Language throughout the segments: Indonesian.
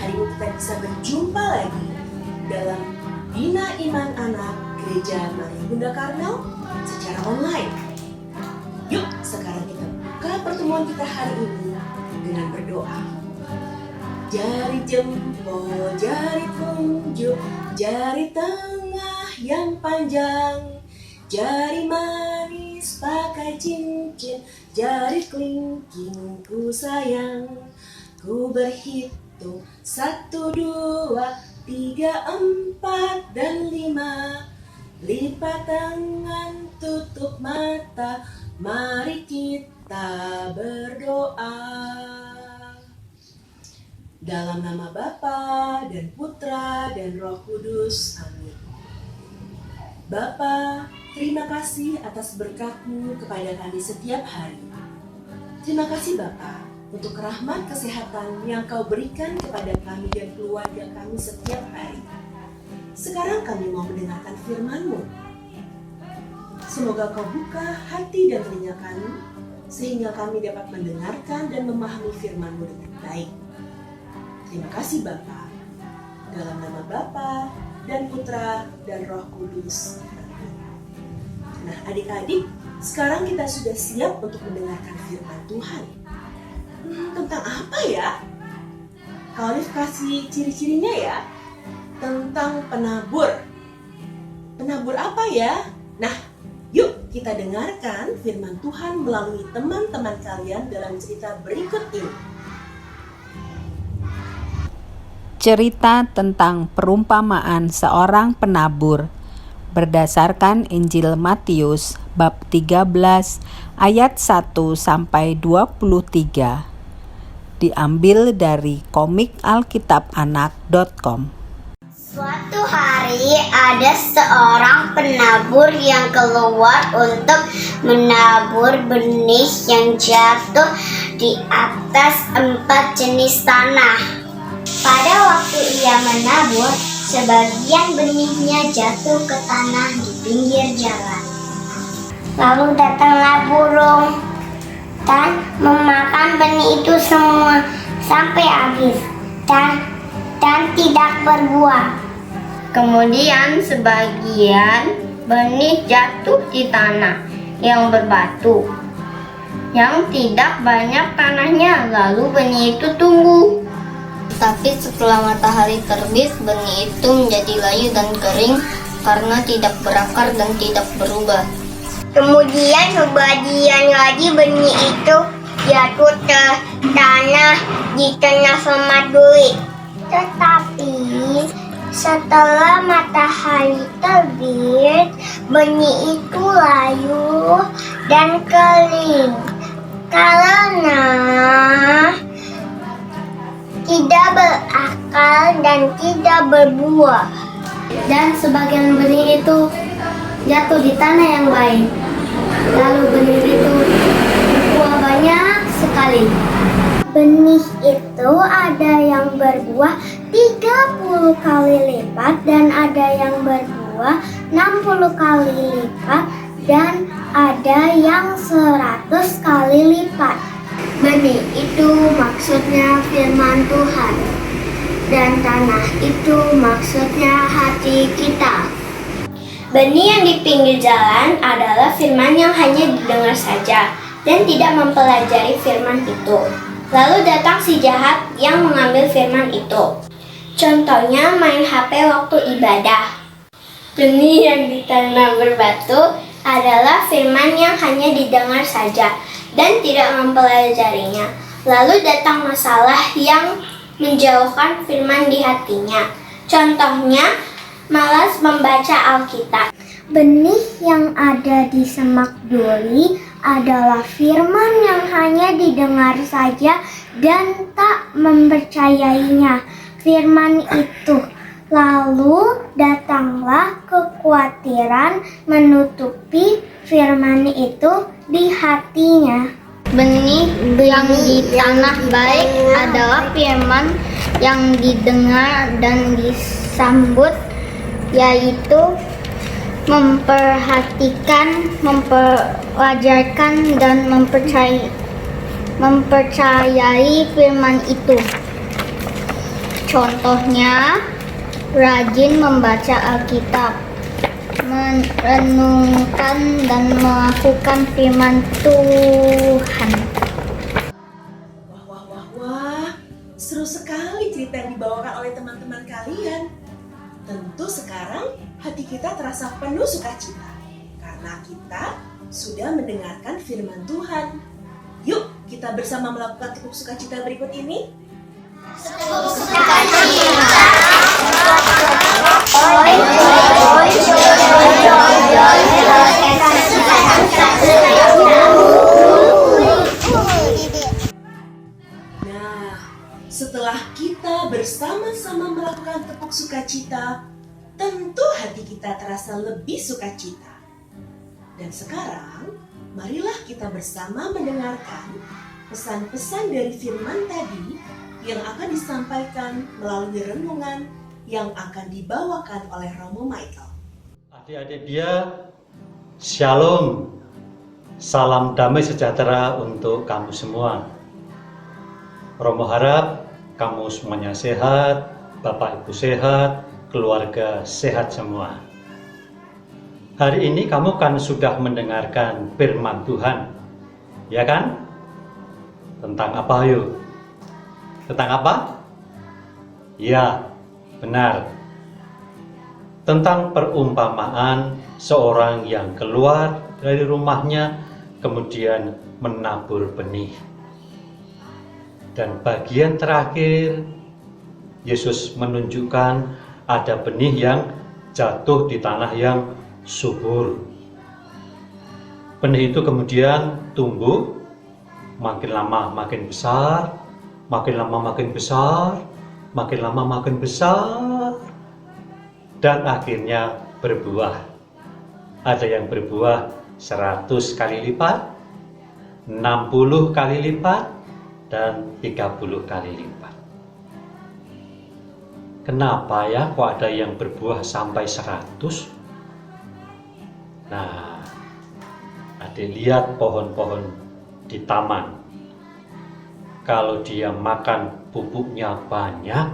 hari ini kita bisa berjumpa lagi dalam Bina Iman Anak Gereja Maria Bunda Karmel secara online. Yuk, sekarang kita buka pertemuan kita hari ini dengan berdoa. Jari jempol, jari telunjuk, jari tengah yang panjang, jari manis pakai cincin, jari kelingking ku sayang. Ku berhitung 1, 2, 3, 4, dan 5. Lipat tangan, tutup mata, mari kita berdoa. Dalam nama Bapa dan Putra dan Roh Kudus. Amin. Bapa, terima kasih atas berkat-Mu kepada kami setiap hari. Terima kasih Bapa untuk rahmat kesehatan yang Kau berikan kepada kami dan keluarga kami setiap hari. Sekarang kami mau mendengarkan firman-Mu. Semoga Kau buka hati dan telinga kami, sehingga kami dapat mendengarkan dan memahami firman-Mu dengan baik. Terima kasih Bapa. Dalam nama Bapa dan Putra dan Roh Kudus. Nah adik-adik, sekarang kita sudah siap untuk mendengarkan firman Tuhan. Tentang apa ya? Kak Olive kasih ciri-cirinya ya. Tentang penabur. Penabur apa ya? Nah, yuk kita dengarkan firman Tuhan melalui teman-teman kalian dalam cerita berikut ini. Cerita tentang perumpamaan seorang penabur berdasarkan Injil Matius bab 13 ayat 1 sampai 23. Diambil dari komik alkitabanak.com. Suatu hari ada seorang penabur yang keluar untuk menabur benih yang jatuh di atas 4 jenis tanah. Pada waktu ia menabur, sebagian benihnya jatuh ke tanah di pinggir jalan. Lalu datanglah burung dan memakan benih itu semua sampai habis dan tidak berbuah. Kemudian sebagian benih jatuh di tanah yang berbatu, yang tidak banyak tanahnya, lalu benih itu tumbuh. Tapi setelah matahari terbit, benih itu menjadi layu dan kering karena tidak berakar dan tidak berubah. Kemudian sebagian lagi benih itu jatuh ke tanah di tengah semak duri. Tetapi setelah matahari terbit, benih itu layu dan kering karena tidak berakar dan tidak berbuah. Dan sebagian benih itu jatuh di tanah yang baik. Lalu benih itu berbuah banyak sekali. Benih itu ada yang berbuah 30 kali lipat dan ada yang berbuah 60 kali lipat dan ada yang 100 kali lipat. Benih itu maksudnya firman Tuhan, dan tanah itu maksudnya hati kita. Benih yang di pinggir jalan adalah firman yang hanya didengar saja dan tidak mempelajari firman itu. Lalu datang si jahat yang mengambil firman itu. Contohnya main HP waktu ibadah. Benih yang di tanah berbatu adalah firman yang hanya didengar saja dan tidak mempelajarinya. Lalu datang masalah yang menjauhkan firman di hatinya. Contohnya malas membaca Alkitab. Benih yang ada di semak duri adalah firman yang hanya didengar saja dan tak mempercayainya firman itu. Lalu datanglah kekhawatiran menutupi firman itu di hatinya. Benih yang di tanah baik adalah firman yang didengar dan disambut, yaitu memperhatikan, mempelajarkan, dan mempercayai firman itu. Contohnya, rajin membaca Alkitab, merenungkan dan melakukan firman Tuhan. Wah, wah, wah, wah. Seru sekali cerita yang dibawakan oleh teman-teman kalian. Tentu sekarang hati kita terasa penuh sukacita karena kita sudah mendengarkan firman Tuhan. Yuk, kita bersama melakukan tepuk sukacita berikut ini. Nah, setelah kita bersama-sama melakukan tepuk sukacita, tentu hati kita terasa lebih sukacita. Dan sekarang, marilah kita bersama mendengarkan pesan-pesan dari firman tadi yang akan disampaikan melalui renungan yang akan dibawakan oleh Romo Michael. Adik-adik dia, Shalom, salam damai sejahtera untuk kamu semua. Romo harap kamu semuanya sehat, Bapak Ibu sehat, keluarga sehat semua. Hari ini kamu kan sudah mendengarkan firman Tuhan, ya kan? Tentang apa yuk? Tentang apa? Ya, benar. Tentang perumpamaan seorang yang keluar dari rumahnya kemudian menabur benih. Dan bagian terakhir, Yesus menunjukkan ada benih yang jatuh di tanah yang subur. Benih itu kemudian tumbuh, makin lama makin besar, makin lama makin besar, makin lama makin besar, dan akhirnya berbuah. Ada yang berbuah 100 kali lipat, 60 kali lipat, dan 30 kali lipat. Kenapa ya kok ada yang berbuah sampai 100? Nah, adik lihat pohon-pohon di taman. Kalau dia makan pupuknya banyak,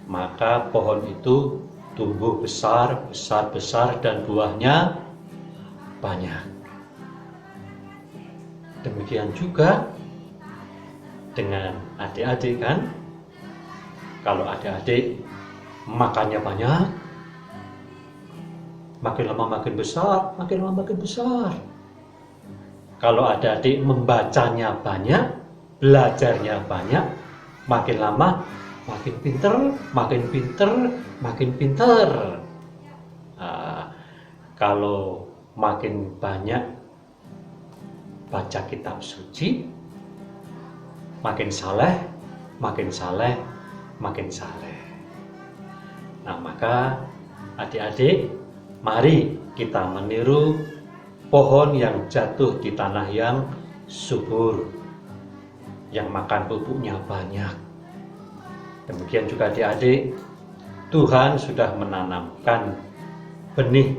maka pohon itu tumbuh besar, besar, dan buahnya banyak. Demikian juga dengan adik-adik kan. Kalau adik-adik makannya banyak, makin lama makin besar, makin lama makin besar. Kalau adik-adik membacanya banyak, belajarnya banyak, makin lama makin pinter, makin pinter, makin pinter. Kalau makin banyak baca kitab suci, makin saleh, makin saleh, makin saleh. Nah, maka adik-adik, mari kita meniru pohon yang jatuh di tanah yang subur, yang makan pupuknya banyak. Demikian juga adik-adik, Tuhan sudah menanamkan benih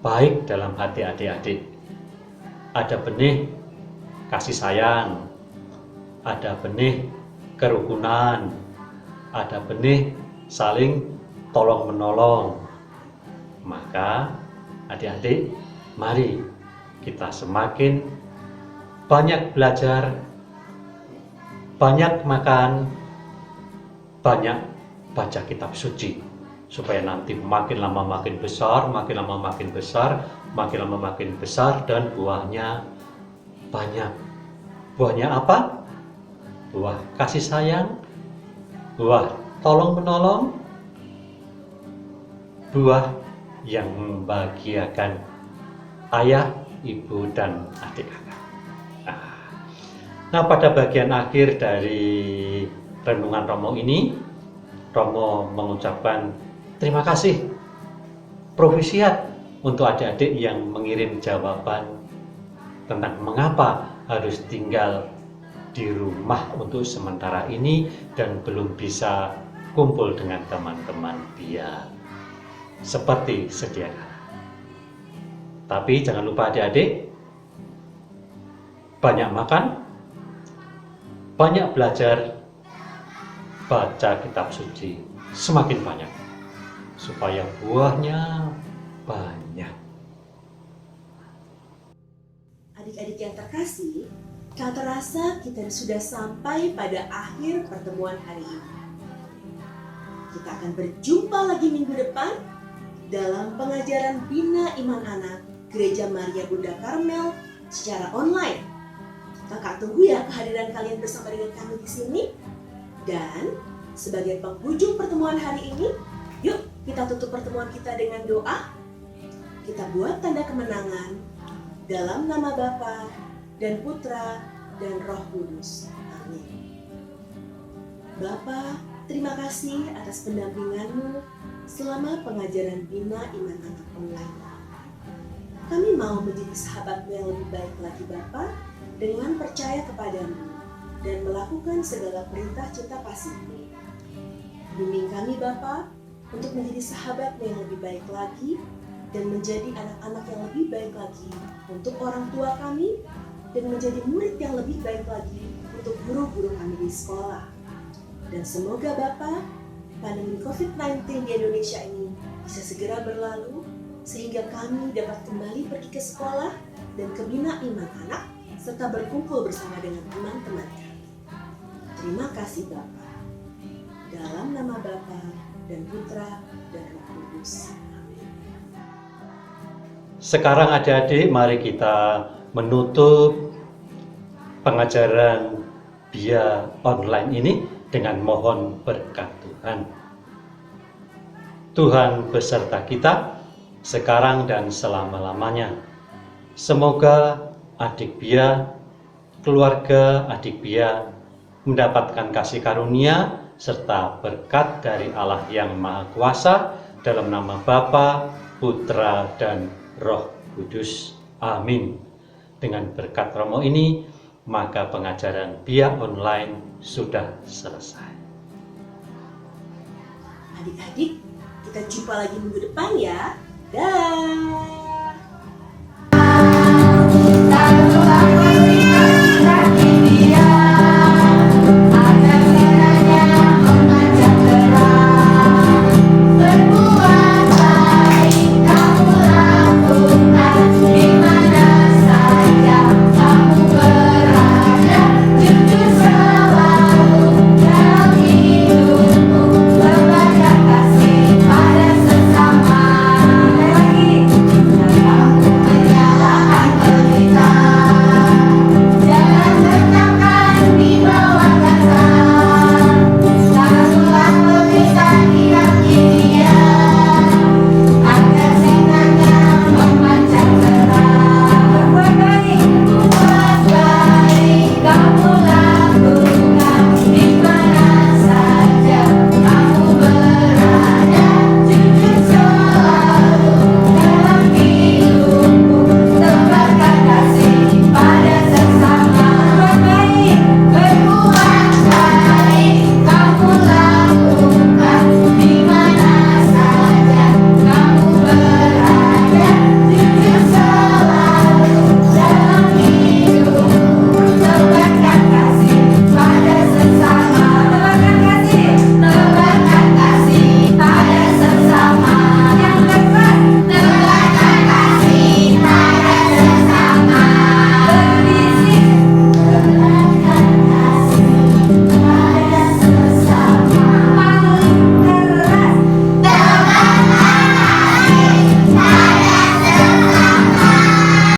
baik dalam hati adik-adik. Ada benih kasih sayang, ada benih kerukunan, ada benih saling tolong-menolong. Maka adik-adik, mari kita semakin banyak belajar, banyak makan, banyak baca kitab suci, supaya nanti makin lama makin besar, makin lama makin besar, makin lama makin besar, dan buahnya banyak. Buahnya apa? Buah kasih sayang, buah tolong-menolong, buah yang membahagiakan ayah, ibu, dan adik kakak. Nah, pada bagian akhir dari renungan Romo ini, Romo mengucapkan terima kasih profisiat untuk adik-adik yang mengirim jawaban tentang mengapa harus tinggal di rumah untuk sementara ini dan belum bisa kumpul dengan teman-teman dia seperti sedia kala. Tapi jangan lupa adik-adik, banyak makan, banyak belajar, baca kitab suci semakin banyak, supaya buahnya banyak. Adik-adik yang terkasih, tak terasa kita sudah sampai pada akhir pertemuan hari ini. Kita akan berjumpa lagi minggu depan dalam pengajaran Bina Iman Anak Gereja Maria Bunda Karmel secara online. Kakak tunggu ya kehadiran kalian bersama dengan kami di sini. Dan sebagai penghujung pertemuan hari ini, yuk kita tutup pertemuan kita dengan doa. Kita buat tanda kemenangan dalam nama Bapa dan Putra dan Roh Kudus. Amin. Bapa, terima kasih atas pendampinganmu selama pengajaran Bina Iman Anak online. Kami mau menjadi sahabatmu yang lebih baik lagi Bapa, dengan percaya kepadamu dan melakukan segala perintah cinta kasih-Mu. Bimbing kami Bapa untuk menjadi sahabatmu yang lebih baik lagi dan menjadi anak-anak yang lebih baik lagi untuk orang tua kami dan menjadi murid yang lebih baik lagi untuk guru-guru kami di sekolah. Dan semoga Bapa, pandemi COVID-19 di Indonesia ini bisa segera berlalu sehingga kami dapat kembali pergi ke sekolah dan ke Bina Iman Anak serta berkumpul bersama dengan teman-teman kami. Terima kasih Bapa. Dalam nama Bapa dan Putra dan Roh Kudus. Amin. Sekarang adik-adik, mari kita menutup pengajaran BIA online ini dengan mohon berkat Tuhan. Tuhan beserta kita sekarang dan selama-lamanya. Semoga adik BIA, keluarga adik BIA mendapatkan kasih karunia serta berkat dari Allah yang Maha Kuasa dalam nama Bapa, Putra, dan Roh Kudus. Amin. Dengan berkat Romo ini, maka pengajaran BIA online sudah selesai. Adik-adik, kita jumpa lagi minggu depan ya. Dah.